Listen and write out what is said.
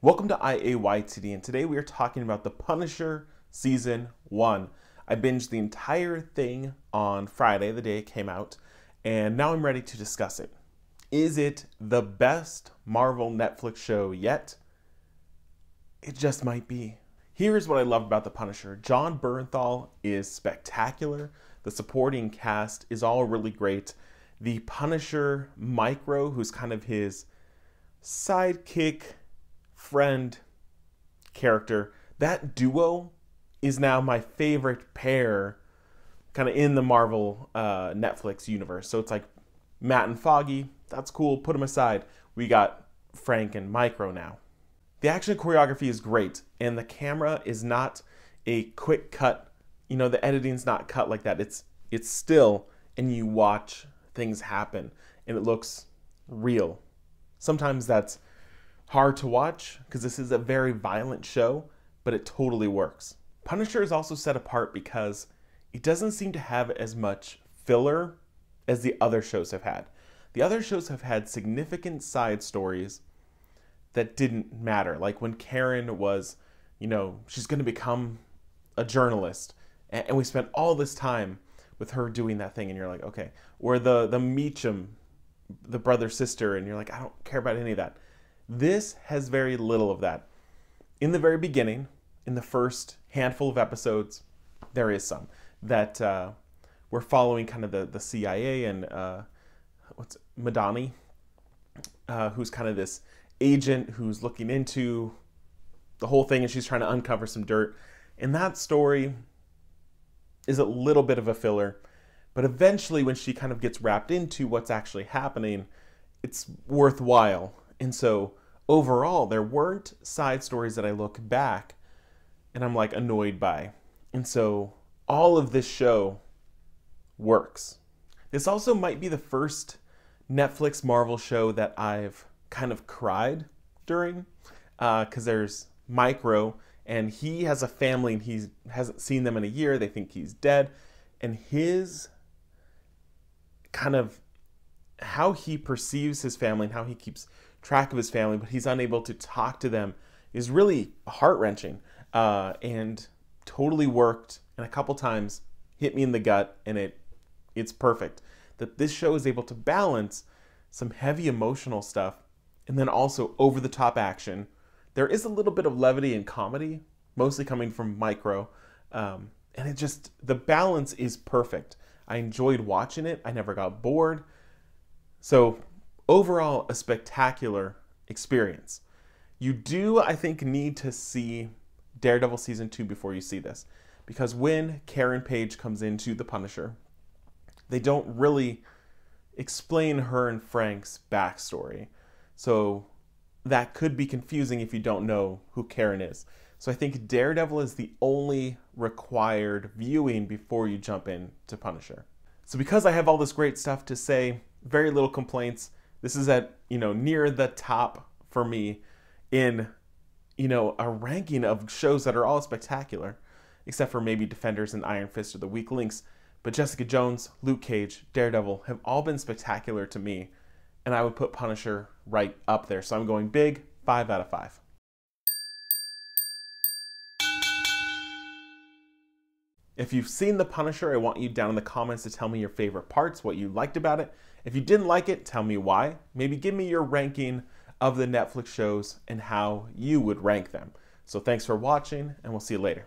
Welcome to IAYTD, and today we are talking about The Punisher Season 1. I binged the entire thing on Friday, the day it came out, and now I'm ready to discuss it. Is it the best Marvel Netflix show yet? It just might be. Here's what I love about The Punisher. Jon Bernthal is spectacular. The supporting cast is all really great. The Punisher Micro, who's kind of his sidekick, friend character, that duo is now my favorite pair kind of in the Marvel Netflix universe. So it's like Matt and Foggy, that's cool, put them aside. We got Frank and Micro now. The action choreography is great, and the camera is not a quick cut. You know, the editing's not cut like that. It's still, and you watch things happen, and it looks real. Sometimes that's hard to watch because this is a very violent show, but it totally works. Punisher is also set apart because it doesn't seem to have as much filler as the other shows have had. The other shows have had significant side stories that didn't matter. Like when Karen was, she's going to become a journalist, and we spent all this time with her doing that thing, and you're like, okay. Or the Meacham, the brother-sister, and you're like, I don't care about any of that. This has very little of that. In the very beginning, in the first handful of episodes, there is some that we're following kind of the CIA and Madani, who's kind of this agent who's looking into the whole thing, and she's trying to uncover some dirt. And that story is a little bit of a filler, but eventually when she kind of gets wrapped into what's actually happening, it's worthwhile. And so overall, there weren't side stories that I look back and I'm like annoyed by. And so all of this show works. This also might be the first Netflix Marvel show that I've kind of cried during, because there's Micro, and he has a family and he hasn't seen them in a year. They think he's dead. And his kind of how he perceives his family and how he keeps track of his family, but he's unable to talk to them, is really heart-wrenching, and totally worked, and a couple times hit me in the gut, and it's perfect. That this show is able to balance some heavy emotional stuff and then also over-the-top action. There is a little bit of levity and comedy, mostly coming from Micro, and the balance is perfect. I enjoyed watching it. I never got bored. So overall, a spectacular experience. You do, I think, need to see Daredevil Season 2 before you see this. Because when Karen Page comes into The Punisher, they don't really explain her and Frank's backstory. So that could be confusing if you don't know who Karen is. So I think Daredevil is the only required viewing before you jump into Punisher. So because I have all this great stuff to say, very little complaints, this is at, near the top for me in, a ranking of shows that are all spectacular, except for maybe Defenders and Iron Fist are the weak links. But Jessica Jones, Luke Cage, Daredevil have all been spectacular to me, and I would put Punisher right up there. So I'm going big, 5 out of 5. If you've seen The Punisher, I want you down in the comments to tell me your favorite parts, what you liked about it. If you didn't like it, tell me why. Maybe give me your ranking of the Netflix shows and how you would rank them. So thanks for watching, and we'll see you later.